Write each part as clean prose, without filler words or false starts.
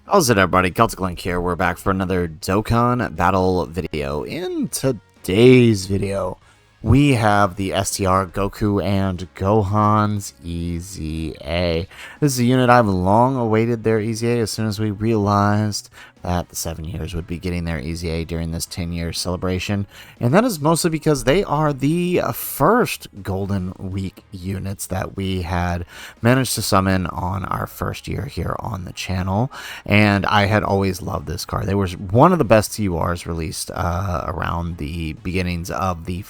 How's it, everybody? Celtic Link here. We're back for another Dokkan battle video. In today's video, we have the STR Goku and Gohan's EZA. This is a unit I've long awaited their EZA as soon as we realized that the 7 years would be getting their EZA during this 10-year celebration. And that is mostly because they are the first Golden Week units that we had managed to summon on our first year here on the channel. And I had always loved this card. They were one of the best TURs released around the beginnings of the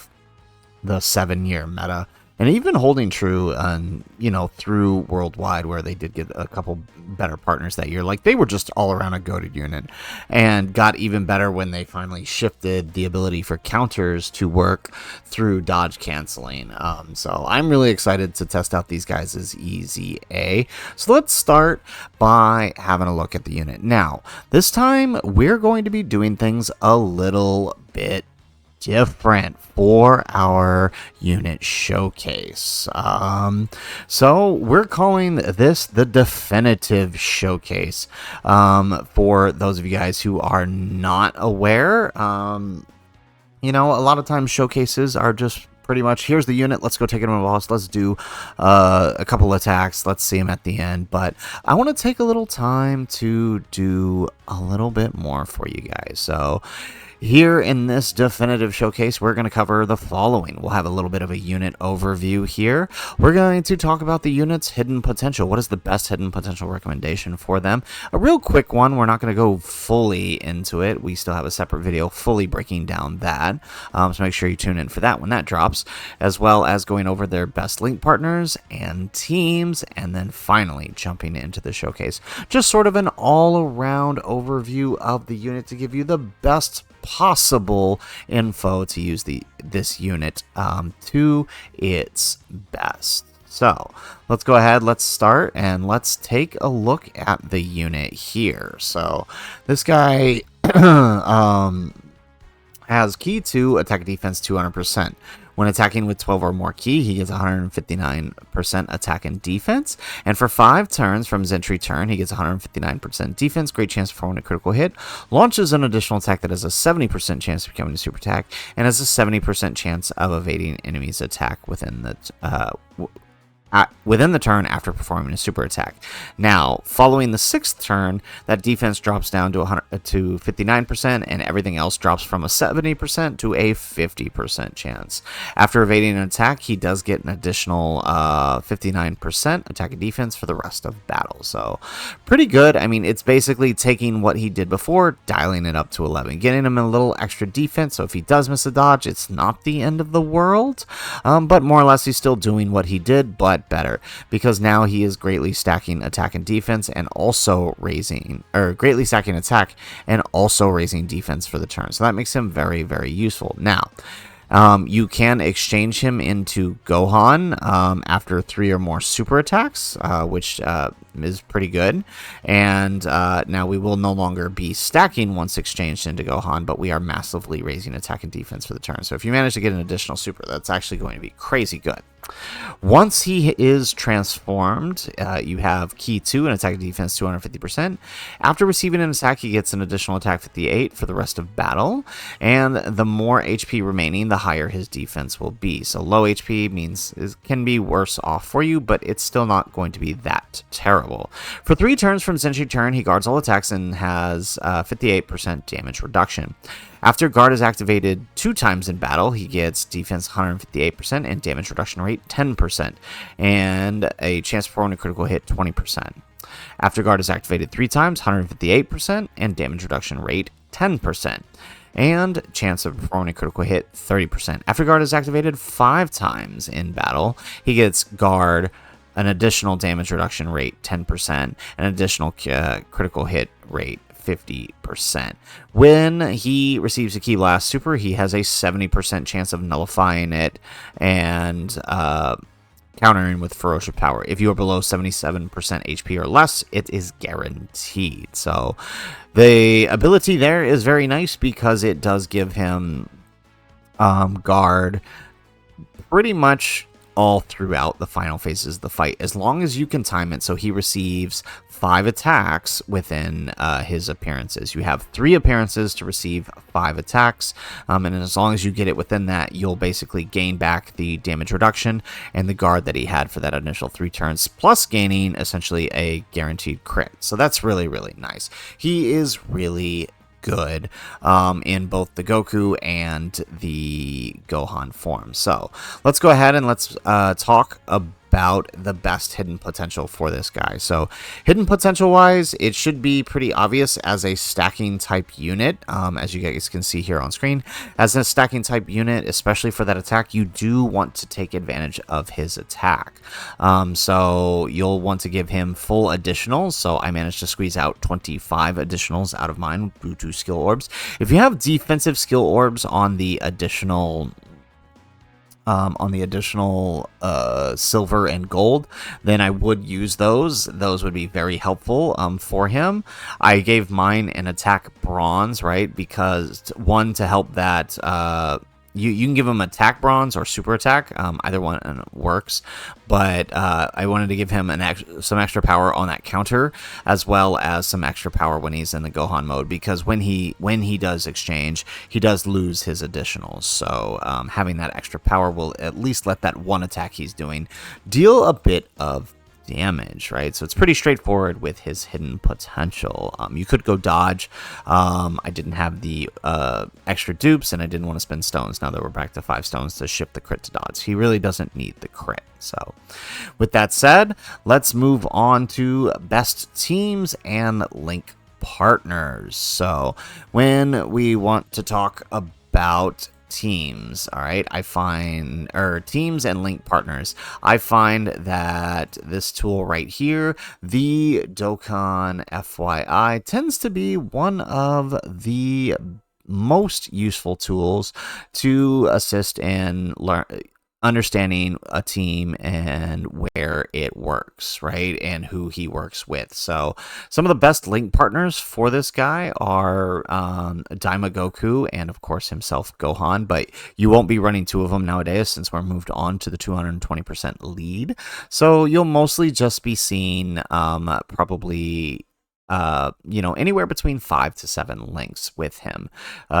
7-year meta, and even holding true through worldwide, where they did get a couple better partners that year. Like, they were just all around a goated unit, and got even better when they finally shifted the ability for counters to work through dodge canceling. So I'm really excited to test out these guys' EZA. So let's start by having a look at the unit. Now, this time we're going to be doing things a little bit different for our unit showcase. So we're calling this the definitive showcase. For those of you guys who are not aware, a lot of times showcases are just pretty much, here's the unit, let's go take it on a boss, let's do a couple attacks, let's see them at the end. But I want to take a little time to do a little bit more for you guys. So here in this definitive showcase, we're going to cover the following. We'll have a little bit of a unit overview here. We're going to talk about the unit's hidden potential. What is the best hidden potential recommendation for them? A real quick one. We're not going to go fully into it. We still have a separate video fully breaking down that. So make sure you tune in for that when that drops, as well as going over their best link partners and teams, and then finally jumping into the showcase. Just sort of an all-around overview of the unit to give you the best possible info to use this unit to its best. So let's go ahead, let's start, and let's take a look at the unit here. So this guy has key 2, attack defense 200%. When attacking with 12 or more key, he gets 159% attack and defense. And for 5 turns from his entry turn, he gets 159% defense, great chance of performing a critical hit, launches an additional attack that has a 70% chance of becoming a super attack, and has a 70% chance of evading enemies' attack within the turn after performing a super attack. Now, following the 6th turn, that defense drops down to 59%, and everything else drops from a 70% to a 50% chance. After evading an attack, he does get an additional 59% attack and defense for the rest of battle. So, pretty good. I mean, it's basically taking what he did before, dialing it up to 11, getting him a little extra defense, so if he does miss a dodge, it's not the end of the world. But more or less, he's still doing what he did, but better, because now he is greatly stacking attack and defense, and also greatly stacking attack and also raising defense for the turn. So that makes him very, very useful. Now, you can exchange him into Gohan after 3 or more super attacks, which is pretty good. And now we will no longer be stacking once exchanged into Gohan, but we are massively raising attack and defense for the turn. So if you manage to get an additional super, that's actually going to be crazy good. Once he is transformed, you have key 2 and attack and defense 250%. After receiving an attack, he gets an additional attack 58 for the rest of battle. And the more HP remaining, the higher his defense will be. So low HP means it can be worse off for you, but it's still not going to be that terrible. For 3 turns from his entry turn, he guards all attacks and has 58% damage reduction. After guard is activated 2 times in battle, he gets defense 158% and damage reduction rate 10%, and a chance of performing a critical hit 20%. After guard is activated 3 times, 158% and damage reduction rate 10%, and chance of performing a critical hit 30%. After guard is activated 5 times in battle, he gets guard, an additional damage reduction rate 10%, an additional critical hit rate 50%. When he receives a Ki Blast Super, he has a 70% chance of nullifying it and countering with Ferocious Power. If you are below 77% HP or less, it is guaranteed. So the ability there is very nice because it does give him guard pretty much all throughout the final phases of the fight, as long as you can time it so he receives 5 attacks within his appearances. You have 3 appearances to receive 5 attacks, and as long as you get it within that, you'll basically gain back the damage reduction and the guard that he had for that initial 3 turns, plus gaining essentially a guaranteed crit. So that's really, really nice. He is really good in both the Goku and the Gohan form. So let's go ahead and let's talk about the best hidden potential for this guy. So hidden potential wise, it should be pretty obvious as a stacking type unit, as you guys can see here on screen. As a stacking type unit, especially for that attack, you do want to take advantage of his attack. So you'll want to give him full additionals. So I managed to squeeze out 25 additionals out of mine due to skill orbs. If you have defensive skill orbs on the additional silver and gold, then I would use those. Those would be very helpful for him. I gave mine an attack bronze, right? Because one, to help that you can give him attack bronze or super attack, either one works, but I wanted to give him some extra power on that counter, as well as some extra power when he's in the Gohan mode, because when he does exchange, he does lose his additionals. So having that extra power will at least let that one attack he's doing deal a bit of damage, right? So it's pretty straightforward with his hidden potential. You could go dodge. I didn't have the extra dupes, and I didn't want to spend stones now that we're back to 5 stones to ship the crit to dodge. He really doesn't need the crit. So with that said, let's move on to best teams and link partners. So when we want to talk about teams, all right, I find, or teams and link partners, I find that this tool right here, the Dokkan FYI, tends to be one of the most useful tools to assist in understanding a team and where it works, right, and who he works with. So some of the best link partners for this guy are Daima Goku and of course himself Gohan, but you won't be running 2 of them nowadays since we're moved on to the 220% lead. So you'll mostly just be seeing probably anywhere between 5 to 7 links with him,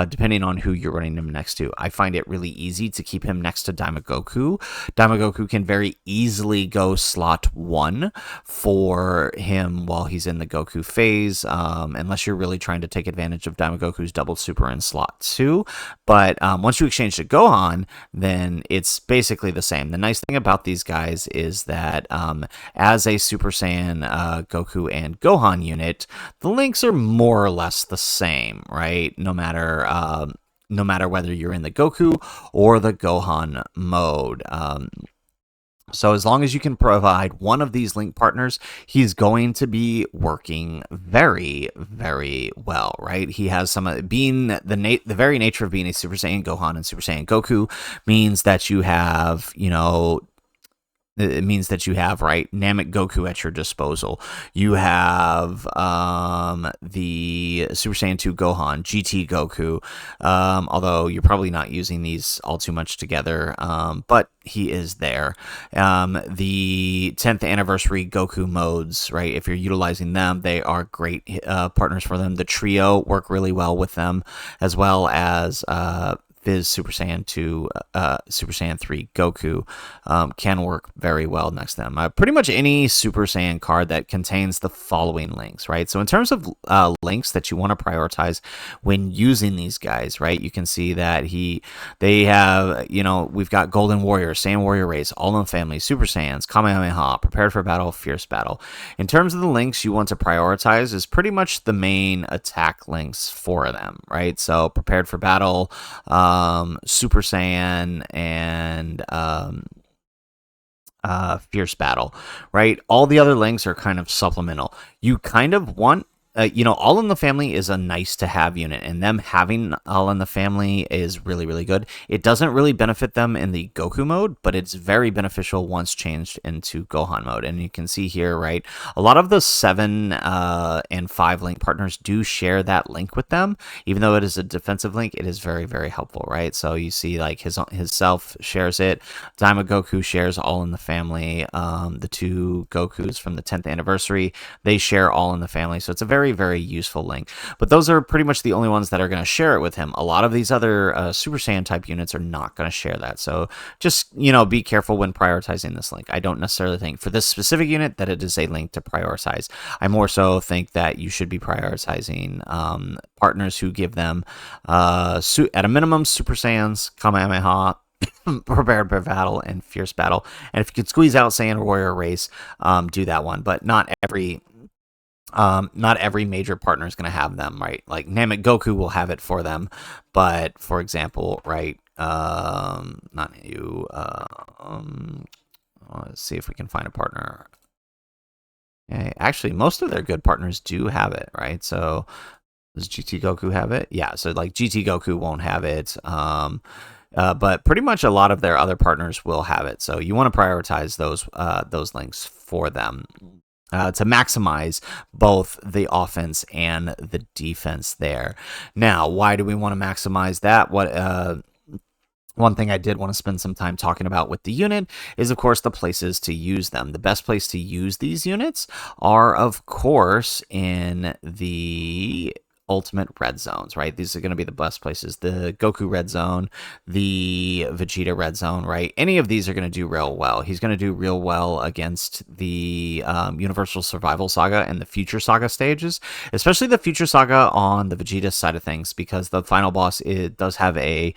depending on who you're running him next to. I find it really easy to keep him next to Daima Goku. Daima Goku can very easily go slot 1 for him while he's in the Goku phase, unless you're really trying to take advantage of Daima Goku's double super in slot 2. But once you exchange to Gohan, then it's basically the same. The nice thing about these guys is that as a Super Saiyan Goku and Gohan unit, the links are more or less the same, right? No matter whether you're in the Goku or the Gohan mode. So as long as you can provide one of these link partners, he's going to be working very, very well, right? He has some being the very nature of being a Super Saiyan Gohan and Super Saiyan Goku means that you have, it means that you have, right, Namek Goku at your disposal. You have the Super Saiyan 2 Gohan, GT Goku, although you're probably not using these all too much together, but he is there. The 10th anniversary Goku modes, right, if you're utilizing them, they are great partners for them. The trio work really well with them, as well as Viz Super Saiyan 2, Super Saiyan 3 Goku can work very well next to them. Pretty much any Super Saiyan card that contains the following links, right? So in terms of links that you want to prioritize when using these guys, right? You can see that they have, we've got Golden Warrior, Saiyan Warrior Race, All in the Family, Super Saiyans, Kamehameha, Prepared for Battle, Fierce Battle. In terms of the links you want to prioritize is pretty much the main attack links for them, right? So Prepared for Battle, Super Saiyan, and Fierce Battle, right? All the other links are kind of supplemental. You kind of want you know, All in the Family is a nice to have unit, and them having All in the Family is really, really good. It doesn't really benefit them in the Goku mode, but it's very beneficial once changed into Gohan mode. And you can see here, right, a lot of the 7 and 5 link partners do share that link with them. Even though it is a defensive link, it is very, very helpful, right? So you see, like, his self shares it. Daima Goku shares All in the Family. The 2 Gokus from the 10th anniversary, they share All in the Family. So it's a very, very useful link. But those are pretty much the only ones that are going to share it with him. A lot of these other Super Saiyan type units are not going to share that. So just, you know, be careful when prioritizing this link. I don't necessarily think for this specific unit that it is a link to prioritize. I more so think that you should be prioritizing partners who give them at a minimum Super Saiyans, Kamehameha, Prepared for Battle, and Fierce Battle. And if you could squeeze out Saiyan Warrior Race, do that one. But not every major partner is going to have them, right? Like Namek Goku will have it for them, but for example, right, not you, let's see if we can find a partner. Okay, actually, most of their good partners do have it, right? So does GT Goku have it? Yeah, so like GT Goku won't have it, but pretty much a lot of their other partners will have it. So you want to prioritize those links for them. To maximize both the offense and the defense there. Now, why do we want to maximize that? One thing I did want to spend some time talking about with the unit is, of course, the places to use them. The best place to use these units are, of course, in the ultimate red zones, right? These are going to be the best places. The Goku red zone, the Vegeta red zone, right? Any of these are going to do real well. He's going to do real well against the Universal Survival Saga and the Future Saga stages, especially the Future Saga on the Vegeta side of things, because the final boss, it does have a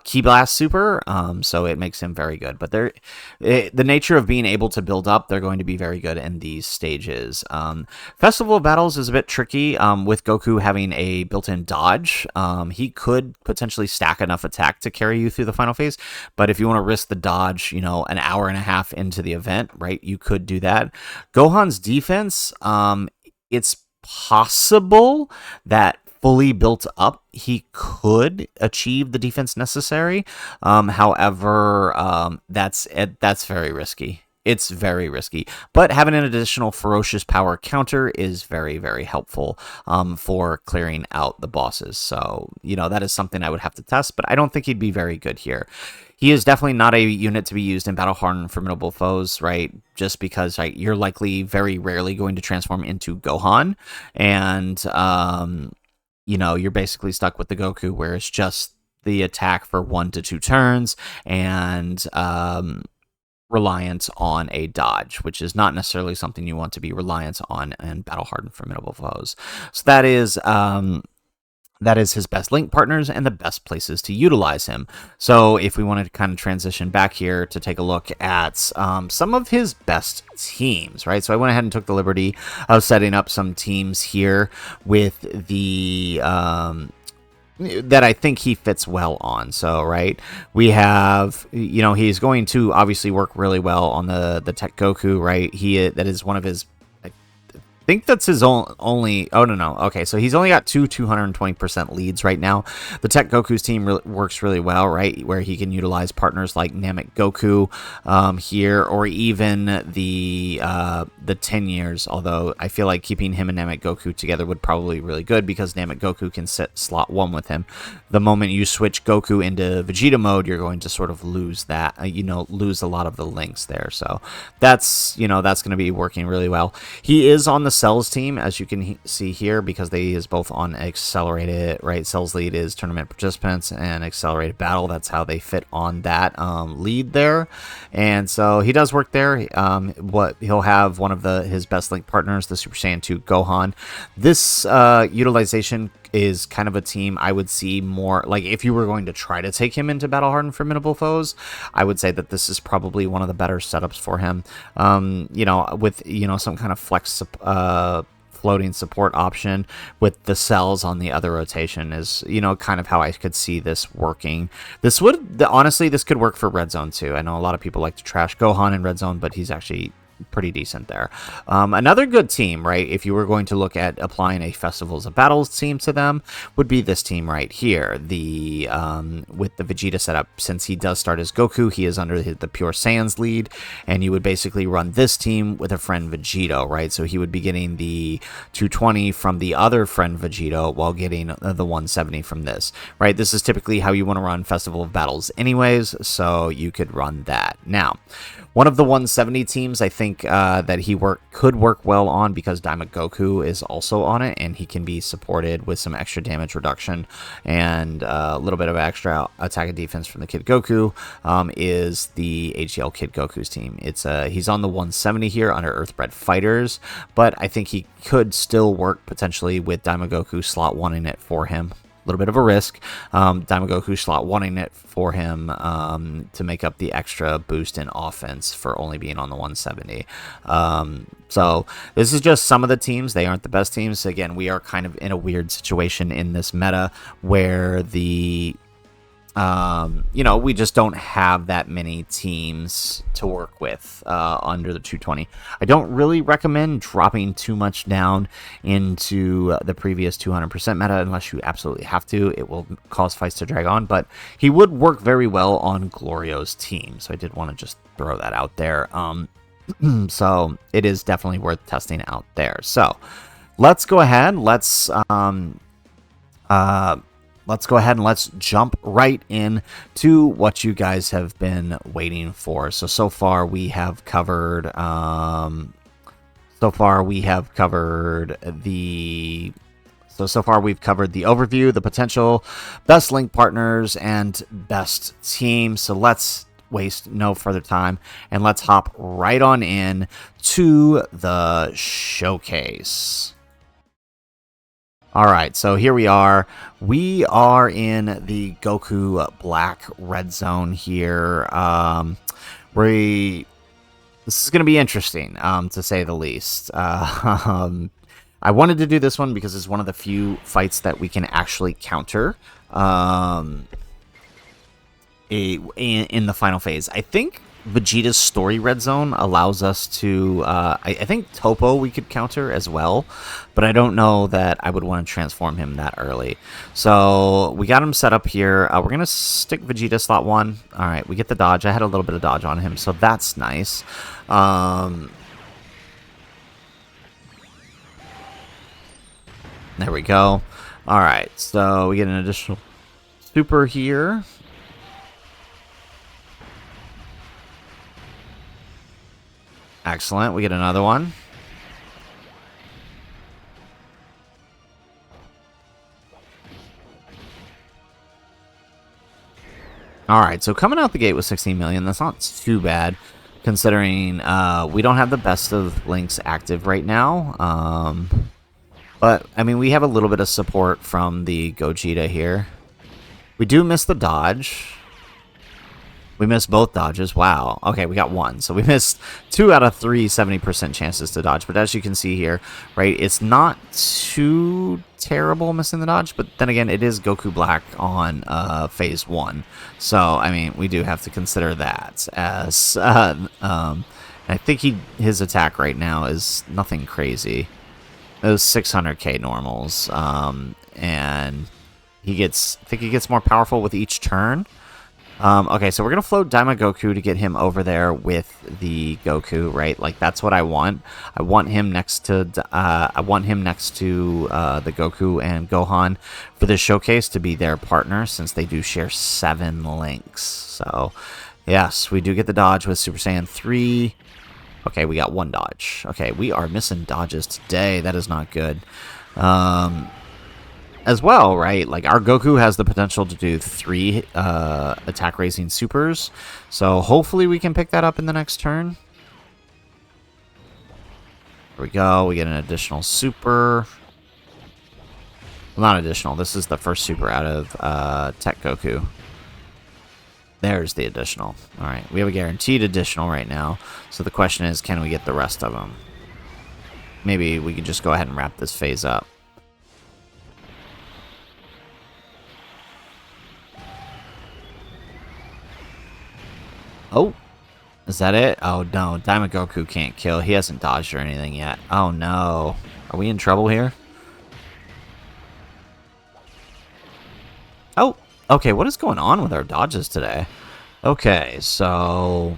Ki Blast super, so it makes him very good. But the nature of being able to build up, they're going to be very good in these stages. Festival of Battles is a bit tricky with Goku having a built-in dodge. He could potentially stack enough attack to carry you through the final phase, but if you want to risk the dodge, you know, an hour and a half into the event, right, you could do that. Gohan's defense, it's possible that fully built up, he could achieve the defense necessary. However, that's very risky. It's very risky, but having an additional ferocious power counter is very, very helpful for clearing out the bosses. So, you know, that is something I would have to test, but I don't think he'd be very good here. He is definitely not a unit to be used in battle-hardened formidable foes, right? Just because, right, you're likely very rarely going to transform into Gohan, and, you know, you're basically stuck with the Goku, where it's just the attack for 1 to 2 turns, and reliant on a dodge, which is not necessarily something you want to be reliant on in battle-hardened formidable foes. So that is his best link partners and the best places to utilize him. So if we wanted to kind of transition back here to take a look at some of his best teams, right? So I went ahead and took the liberty of setting up some teams here with the that I think he fits well on. So, right, we have, you know, he's going to obviously work really well on the Tech Goku, right? That is one of his, I think that's his only, oh, no. Okay, so he's only got 220% leads right now. The Tech Goku's team works really well, right? Where he can utilize partners like Namek Goku here, or even the 10 years, although I feel like keeping him and Namek Goku together would probably be really good, because Namek Goku can sit slot 1 with him. The moment you switch Goku into Vegeta mode, you're going to sort of lose that, lose a lot of the links there. So that's, that's going to be working really well. He is on the Cells team, as you can see here, because he is both on accelerated, right? Cells lead is tournament participants and accelerated battle. That's how they fit on that lead there. And so he does work there. He'll have one of his best link partners, the Super Saiyan 2 Gohan. This utilization is kind of a team I would see more, like if you were going to try to take him into battle-hardened formidable foes, I would say that this is probably one of the better setups for him. With some kind of flex floating support option with the cells on the other rotation is, kind of how I could see this working. Honestly, this could work for Red Zone too. I know a lot of people like to trash Gohan in Red Zone, but he's actually pretty decent there. Another good team, right, if you were going to look at applying a Festivals of Battles team to them, would be this team right here. The with the Vegeta setup, since he does start as Goku, he is under the Pure Saiyans lead, and you would basically run this team with a friend Vegito, right? So he would be getting the 220 from the other friend Vegito while getting the 170 from this, right? This is typically how you want to run Festival of Battles anyways, so you could run that. Now, one of the 170 teams I think that he could work well on, because Daima Goku is also on it, and he can be supported with some extra damage reduction and a little bit of extra attack and defense from the Kid Goku, is the HCL Kid Goku's team. He's on the 170 here under Earthbred Fighters, but I think he could still work potentially with Daima Goku slot 1-ing it for him. A little bit of a risk. Daima Goku slot 1-ing it for him to make up the extra boost in offense for only being on the 170. So this is just some of the teams. They aren't the best teams. Again, we are kind of in a weird situation in this meta where the we just don't have that many teams to work with under the 220. I don't really recommend dropping too much down into the previous 200% meta unless you absolutely have to. It will cause fights to drag on, but he would work very well on Glorio's team, so I did want to just throw that out there. So it is definitely worth testing out there. So let's go ahead. Let's go ahead and let's jump right in to what you guys have been waiting for. So far we have covered the overview, the potential, best link partners, and best team. So let's waste no further time and let's hop right on in to the showcase. All right, so here we are. We are in the Goku Black Red Zone here. This is going to be interesting, to say the least. I wanted to do this one because it's one of the few fights that we can actually counter in the final phase. I think Vegeta's story red zone allows us to I think Topo we could counter as well, but I don't know that I would want to transform him that early. So we got him set up here. We're gonna stick Vegeta slot 1. All right, we get the dodge. I had a little bit of dodge on him, so that's nice. There we go. All right, so we get an additional super here. Excellent. We get another one. Alright, so coming out the gate with 16 million, that's not too bad, considering we don't have the best of links active right now. But, I mean, we have a little bit of support from the Gogeta here. We do miss the dodge. We missed both dodges. Wow. Okay, we got one. So we missed 2 out of 3 70% chances to dodge. But as you can see here, right, it's not too terrible missing the dodge. But then again, it is Goku Black on phase 1. So, I mean, we do have to consider that as... I think his attack right now is nothing crazy. It was 600k normals. And I think he gets more powerful with each turn. Okay, so we're going to float Daima Goku to get him over there with the Goku, right? Like, that's what I want. I want him next to the Goku and Gohan for this showcase to be their partner, since they do share 7 links. So, yes, we do get the dodge with Super Saiyan 3. Okay, we got 1 dodge. Okay, we are missing dodges today. That is not good. As well, right? Like, our Goku has the potential to do 3 attack raising supers, so hopefully we can pick that up in the next turn. There we go. We get an additional super. Well, not additional. This is the first super out of Tech Goku. There's the additional. All right, we have a guaranteed additional right now, so the question is, can we get the rest of them? Maybe we could just go ahead and wrap this phase up. Oh, Is that it? Oh no, Diamond Goku can't kill. He hasn't dodged or anything yet. Oh no. Are we in trouble here? Oh, okay, what is going on with our dodges today? Okay, so...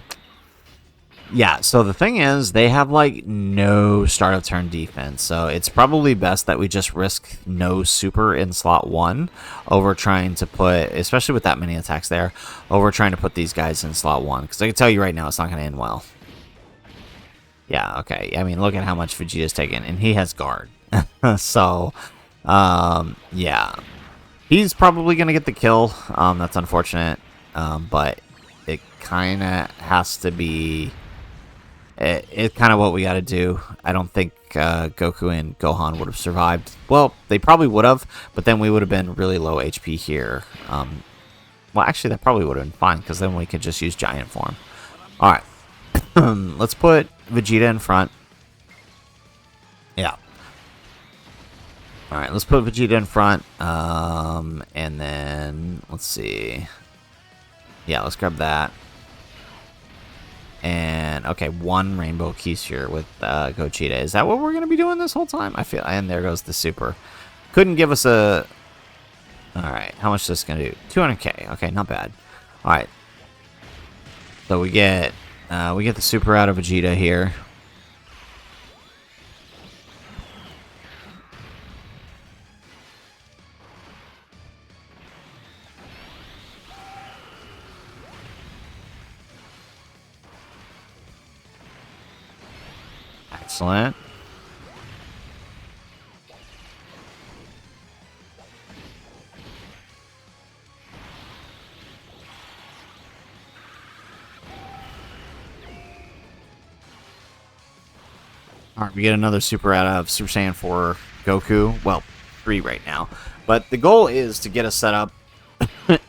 yeah, so the thing is, they have, like, no start of turn defense, so it's probably best that we just risk no super in slot 1 over trying to put, especially with that many attacks there, over trying to put these guys in slot 1, because I can tell you right now it's not going to end well. Yeah, okay, I mean, look at how much Vegeta's taken, and he has guard. So, yeah. He's probably going to get the kill. That's unfortunate, but it kind of has to be... it's kind of what we got to do. I don't think Goku and Gohan would have survived. Well, they probably would have, but then we would have been really low HP here. Well, actually, that probably would have been fine, because then we could just use Giant form. Alright. Let's put Vegeta in front. Yeah. Alright, let's put Vegeta in front. And then, let's see. Yeah, let's grab that. And, okay, one Rainbow Keysture with Gogeta. Is that what we're going to be doing this whole time? I feel, and there goes the super. Couldn't give us a... Alright, how much is this going to do? 200k. Okay, not bad. Alright. So we get the super out of Vegeta here. Excellent. Alright, we get another super out of Super Saiyan 4 Goku. Well, 3 right now. But the goal is to get us set up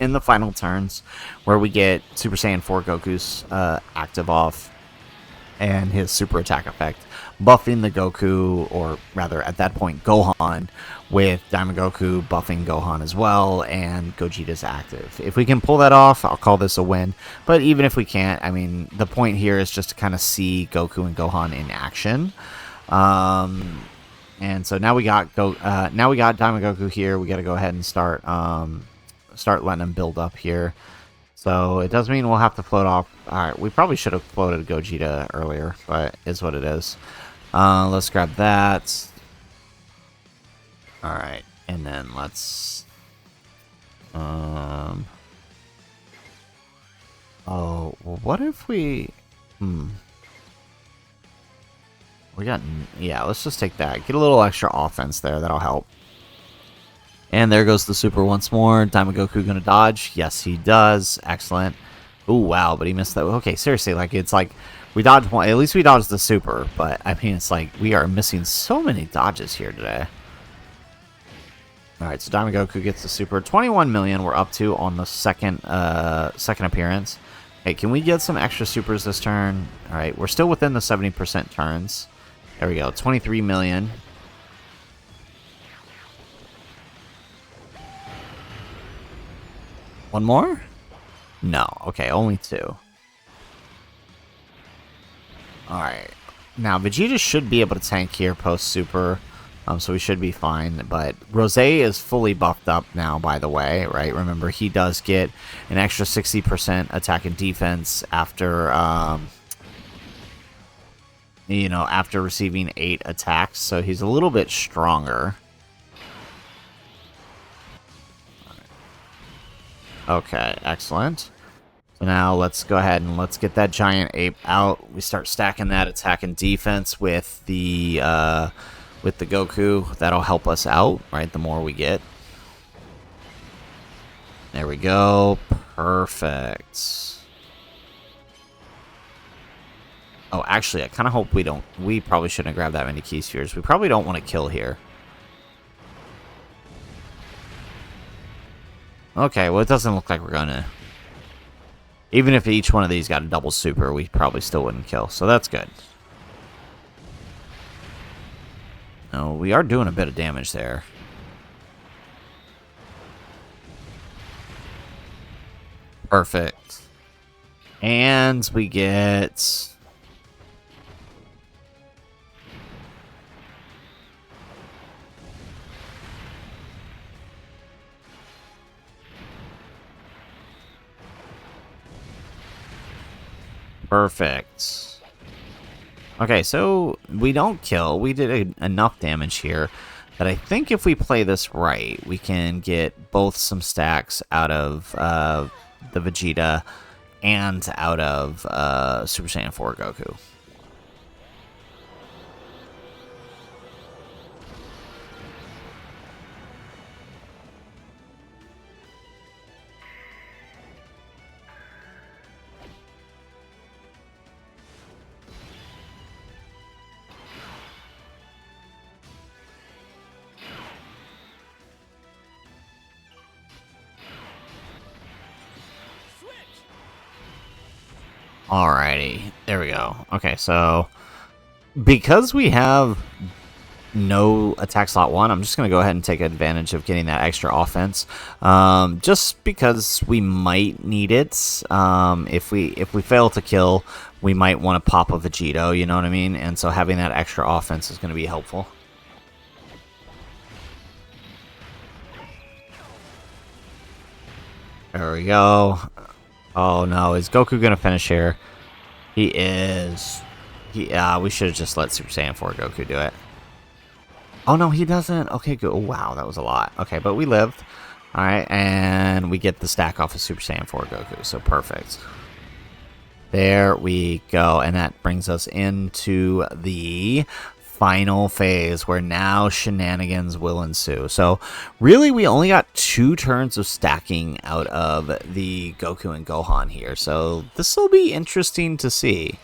in the final turns where we get Super Saiyan 4 Goku's active off and his super attack effect, buffing the Goku, or rather at that point Gohan, with Diamond Goku buffing Gohan as well, and Gogeta's active. If we can pull that off, I'll call this a win. But even if we can't, I mean, the point here is just to kind of see Goku and Gohan in action. And so now we got Diamond Goku here. We got to go ahead and start letting him build up here. So it does mean we'll have to float off. Alright, we probably should have floated Gogeta earlier, but it's what it is. Let's grab that. Alright, and then let's... oh, well, what if we... We got... yeah, let's just take that. Get a little extra offense there. That'll help. And there goes the super once more. Diamond Goku gonna dodge? Yes, he does. Excellent. Ooh, wow, but he missed that. Okay, seriously, like, it's like, we dodged one. At least we dodged the super, but, I mean, it's like, we are missing so many dodges here today. Alright, so Diamond Goku gets the super. 21 million we're up to on the second appearance. Hey, can we get some extra supers this turn? Alright, we're still within the 70% turns. There we go, 23 million. One more? No. Okay, only 2. Alright. Now, Vegeta should be able to tank here post-super, so we should be fine. But Rose is fully buffed up now, by the way, right? Remember, he does get an extra 60% attack and defense after, you know, after receiving 8 attacks, so he's a little bit stronger. Okay, excellent. So now let's go ahead and let's get that giant ape out. We start stacking that attack and defense with the Goku. That'll help us out, right? The more we get. There we go. Perfect. Oh, actually, I kind of hope we don't... we probably shouldn't have grabbed that many key spheres. We probably don't want to kill here. Okay, well, it doesn't look like we're gonna... even if each one of these got a double super, we probably still wouldn't kill, so that's good. No, we are doing a bit of damage there. Perfect. And we get... Perfect. Okay, so we don't kill. We did enough damage here that I think if we play this right, we can get both some stacks out of the Vegeta and out of Super Saiyan 4 Goku. Alrighty, there we go. Okay, so because we have no attack slot 1, I'm just going to go ahead and take advantage of getting that extra offense. Just because we might need it. If we fail to kill, we might want to pop a Vegito, you know what I mean? And so having that extra offense is going to be helpful. There we go. Oh no, is Goku gonna finish here? He is. We should have just let Super Saiyan 4 Goku do it. Oh no, he doesn't. Okay, good. Oh, wow, that was a lot. Okay, but we lived. Alright, and we get the stack off of Super Saiyan 4 Goku, so perfect. There we go, and that brings us into the final phase where now shenanigans will ensue. So really we only got 2 turns of stacking out of the Goku and Gohan here, so this will be interesting to see,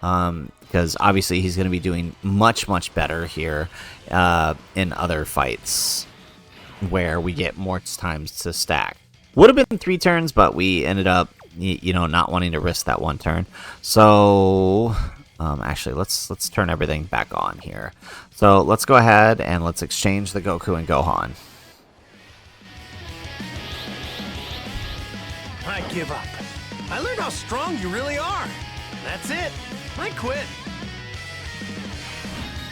because obviously he's going to be doing much better here in other fights where we get more times to stack. Would have been 3 turns, but we ended up, you know, not wanting to risk that 1 turn. So actually, let's turn everything back on here. So let's go ahead and let's exchange the Goku and Gohan. I give up. I learned how strong you really are. That's it. I quit.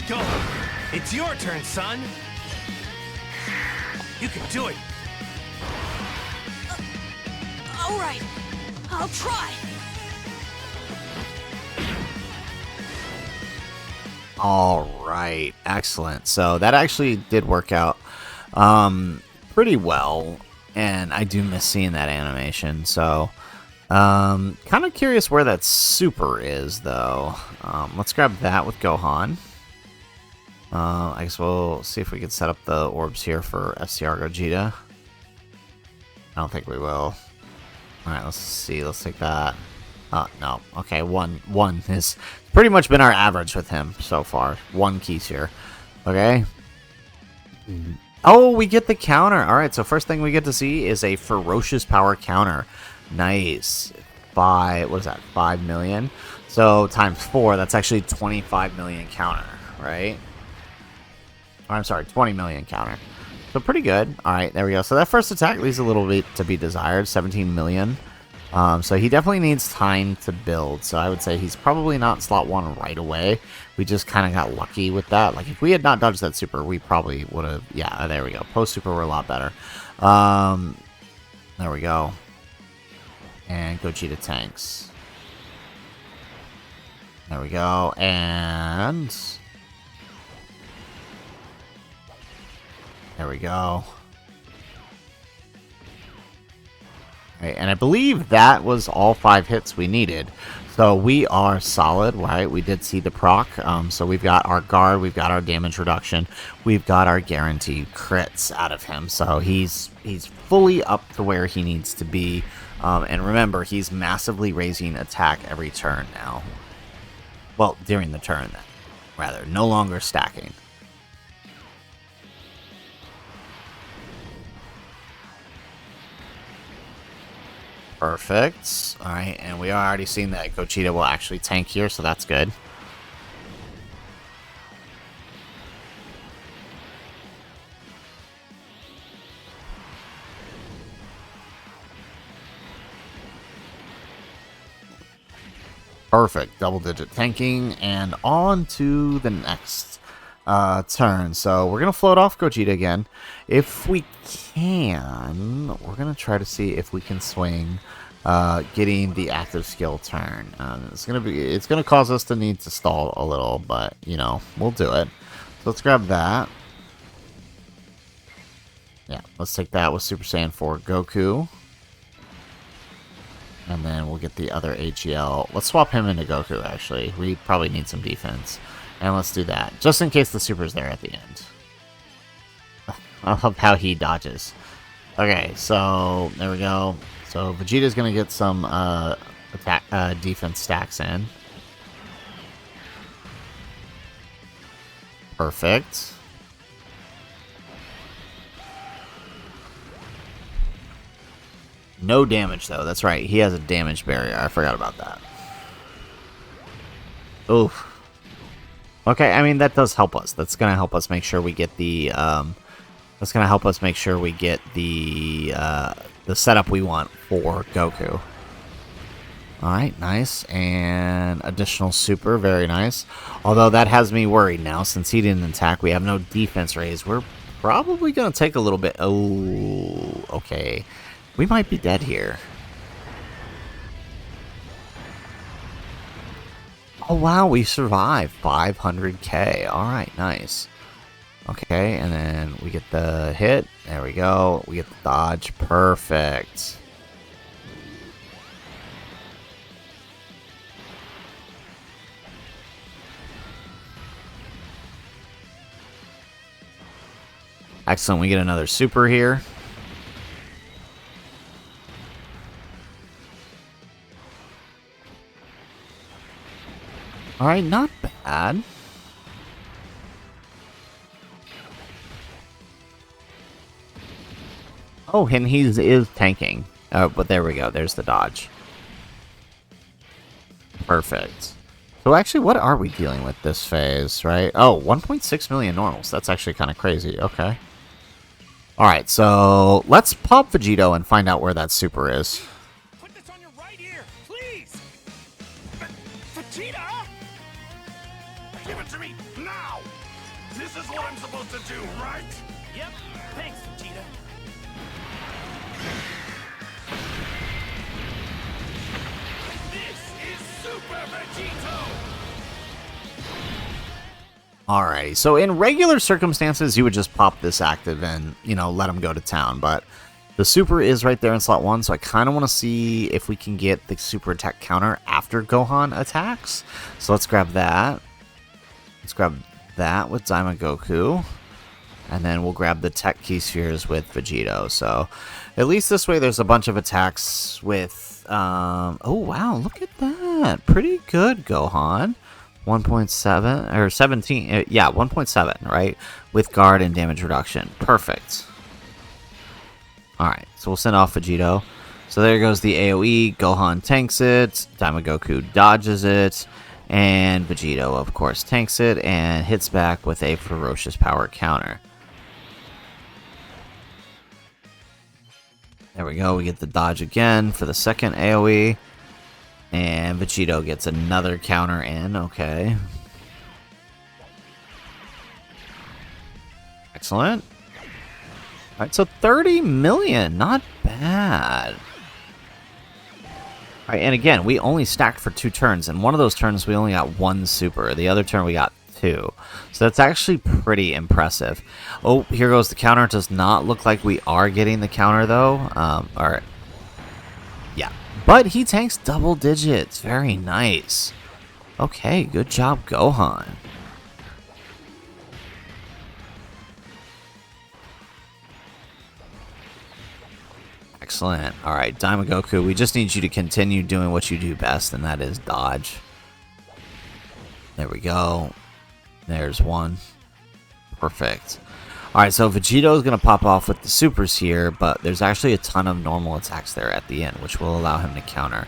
Go. It's your turn, son. You can do it. All right. I'll try. All right, excellent. So that actually did work out pretty well, and I do miss seeing that animation. So kind of curious where that super is, though. Let's grab that with Gohan. I guess we'll see if we can set up the orbs here for STR Gogeta. I don't think we will. All right, let's see. Let's take that. No. Okay, one has pretty much been our average with him so far. 1 keys here. Okay. Oh, we get the counter. All right, so first thing we get to see is a ferocious power counter. Nice. What is that? 5 million. So times 4, that's actually 25 million counter, right? I'm sorry, 20 million counter. So pretty good. All right, there we go. So that first attack leaves a little bit to be desired. 17 million. So he definitely needs time to build. So I would say he's probably not slot 1 right away. We just kind of got lucky with that. Like if we had not dodged that super, we probably would have. Yeah, there we go. Post super, we're a lot better. There we go. And Gogeta tanks. There we go. And there we go. Right, and I believe that was all 5 hits we needed. So we are solid, right? We did see the proc. So we've got our guard, we've got our damage reduction, we've got our guaranteed crits out of him. So he's fully up to where he needs to be. And remember, he's massively raising attack every turn now. Well, during the turn, then, rather. No longer stacking. Perfect. Alright, and we are already seeing that Gogeta will actually tank here, so that's good. Perfect. Double-digit tanking, and on to the next turn. So we're going to float off Gogeta again. If we can, we're going to try to see if we can swing getting the active skill turn. It's going to cause us to need to stall a little, but, you know, we'll do it. So let's grab that. Yeah, let's take that with Super Saiyan 4 Goku. And then we'll get the other HEL. Let's swap him into Goku, actually. We probably need some defense. And let's do that, just in case the Super's there at the end. I love how he dodges. Okay, so there we go. So Vegeta's going to get some attack defense stacks in. Perfect. No damage, though. That's right. He has a damage barrier. I forgot about that. Oof. Okay, I mean, that does help us. That's going to help us make sure we get the... that's going to help us make sure we get the setup we want for Goku. Alright, nice. And additional super. Very nice. Although that has me worried now. Since he didn't attack, we have no defense raise. We're probably going to take a little bit... Oh, okay. We might be dead here. Oh, wow, we survived. 500k. Alright, nice. Okay, and then we get the hit. There we go. We get the dodge. Perfect. Excellent. We get another super here. Alright, not bad. Oh, and he is tanking. But there we go. There's the dodge. Perfect. So actually, what are we dealing with this phase, right? Oh, 1.6 million normals. That's actually kind of crazy. Okay. Alright, so let's pop Vegito and find out where that super is. Put this on your right ear, please! Vegeta! Give it to me now! This is what I'm supposed to do, right? Yep, thanks, Vegeta. This is Super Vegito! Alrighty, so in regular circumstances, you would just pop this active and, you know, let him go to town, but the super is right there in slot 1, so I kind of want to see if we can get the super attack counter after Gohan attacks. So let's grab that. Let's grab that with Daima Goku. And then we'll grab the Tech Key Spheres with Vegito. So at least this way there's a bunch of attacks with... oh, wow, look at that. Pretty good, Gohan. 1.7, or 17, yeah, 1.7, right? With guard and damage reduction. Perfect. Alright, so we'll send off Vegito. So there goes the AoE. Gohan tanks it. Daima Goku dodges it. And Vegito, of course, tanks it and hits back with a ferocious power counter. There we go. We get the dodge again for the second AoE. And Vegito gets another counter in. Okay. Excellent. Alright, so 30 million. Not bad. Alright, and again, we only stacked for 2 turns. And one of those turns, we only got 1 super. The other turn, we got 2. So that's actually pretty impressive. Oh, here goes the counter. It does not look like we are getting the counter, though. Alright. Yeah. But he tanks double digits. Very nice. Okay, good job, Gohan. Excellent. Alright, Daima Goku, we just need you to continue doing what you do best, and that is dodge. There we go. There's one. Perfect. Alright, so Vegito is going to pop off with the supers here, but there's actually a ton of normal attacks there at the end, which will allow him to counter.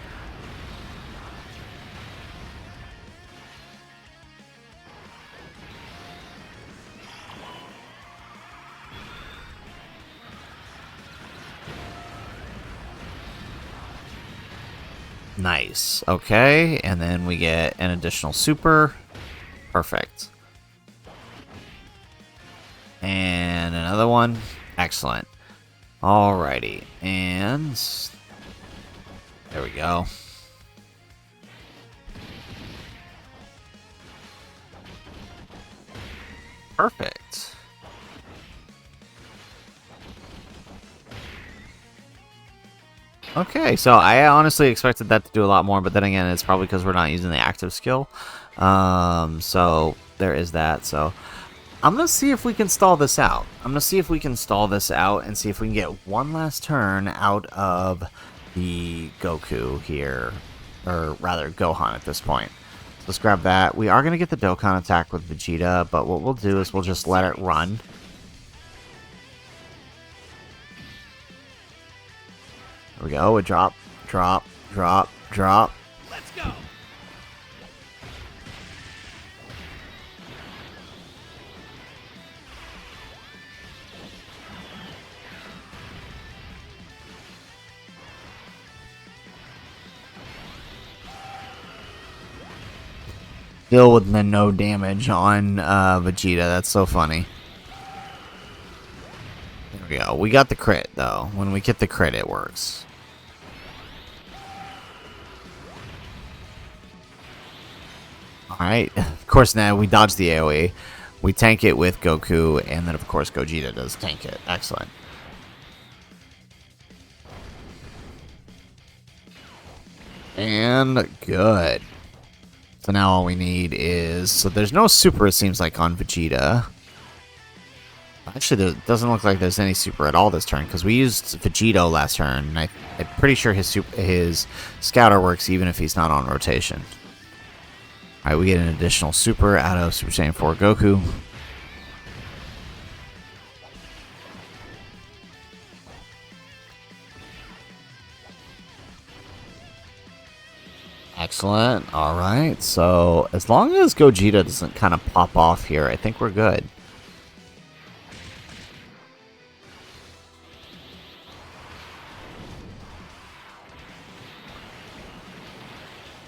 Nice. Okay, and then we get an additional super. Perfect. And another one. Excellent. Alrighty. And there we go. Perfect. Okay, so I honestly expected that to do a lot more, but then again, it's probably because we're not using the active skill. So there is that. So I'm going to see if we can stall this out. I'm going to see if we can stall this out and see if we can get one last turn out of the Goku here. Or rather, Gohan at this point. So let's grab that. We are going to get the Dokkan attack with Vegeta, but what we'll do is we'll just let it run. There we go. A drop, drop, drop, drop. Let's go. Still with the no damage on Vegeta. That's so funny. There we go. We got the crit, though. When we get the crit, it works. Alright. Of course, now we dodge the AoE. We tank it with Goku, and then, of course, Gogeta does tank it. Excellent. And good. So now all we need is... So there's no super, it seems like, on Vegeta. Actually, it doesn't look like there's any super at all this turn, because we used Vegito last turn, and I'm pretty sure his Scouter works even if he's not on rotation. Alright, we get an additional super out of Super Saiyan 4 Goku. Excellent. Alright, so as long as Gogeta doesn't kind of pop off here, I think we're good.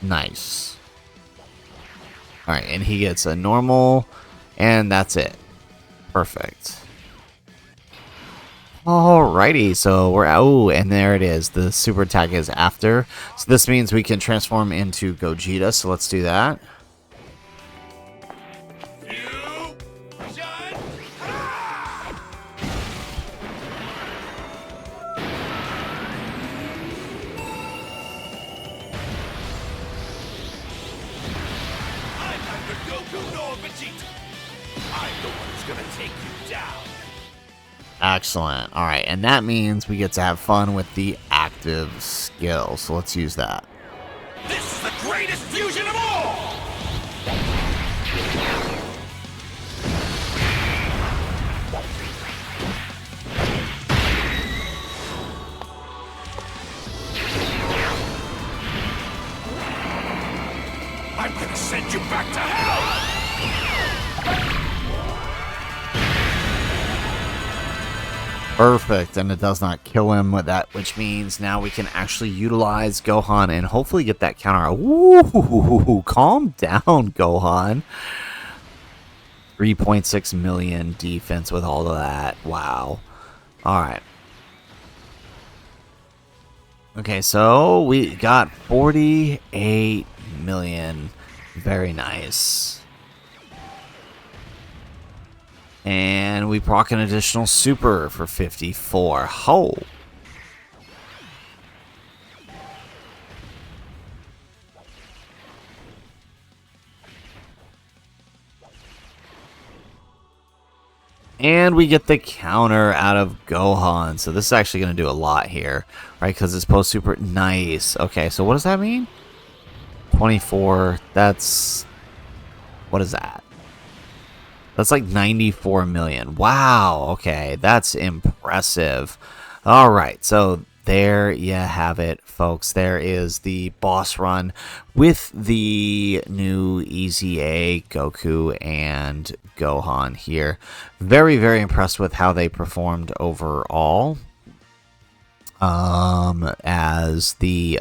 Nice. Alright, and he gets a normal, and that's it. Perfect. Alrighty, so we're out. Oh, and there it is. The super attack is after. So this means we can transform into Gogeta, so let's do that. Excellent. Alright, and that means we get to have fun with the active skill. So let's use that. This is the greatest fusion of all! I'm gonna send you back to hell! Perfect, and it does not kill him with that, which means now we can actually utilize Gohan and hopefully get that counter. Ooh, calm down, Gohan. 3.6 million defense with all of that. Wow. Alright. Okay, so we got 48 million. Very nice. And we proc an additional super for 54. Ho! And we get the counter out of Gohan. So this is actually going to do a lot here, right? Because it's post super. Nice. Okay, so what does that mean? 24. That's... What is that? That's like 94 million. Wow. Okay, that's impressive. All right, so there you have it, folks. There is the boss run with the new EZA, Goku, and Gohan here. Very, very impressed with how they performed overall. As the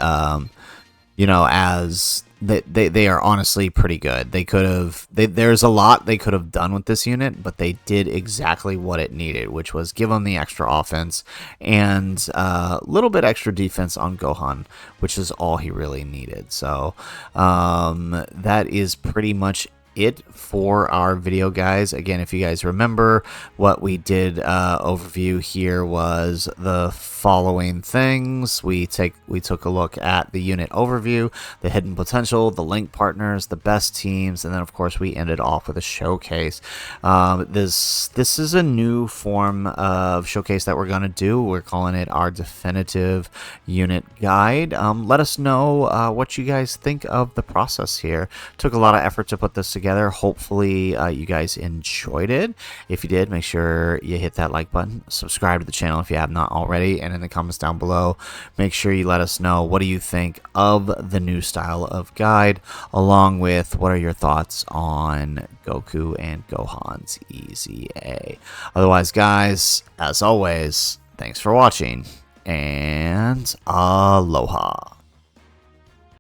you know, as they are honestly pretty good. They could have, there's a lot they could have done with this unit, but they did exactly what it needed, which was give them the extra offense and a little bit extra defense on Gohan, which is all he really needed. So that is pretty much it for our video, guys. Again, if you guys remember, what we did overview here was the following things. We took a look at the unit overview, the hidden potential, the link partners, the best teams, and then of course we ended off with a showcase. This is a new form of showcase that we're going to do. We're calling it our definitive unit guide. Let us know what you guys think of the process here. Took a lot of effort to put this together. Hopefully you guys enjoyed it. If you did, make sure you hit that like button, subscribe to the channel if you have not already, and in the comments down below, make sure you let us know what do you think of the new style of guide, along with what are your thoughts on Goku and Gohan's EZA. Otherwise, guys, as always, thanks for watching, and aloha.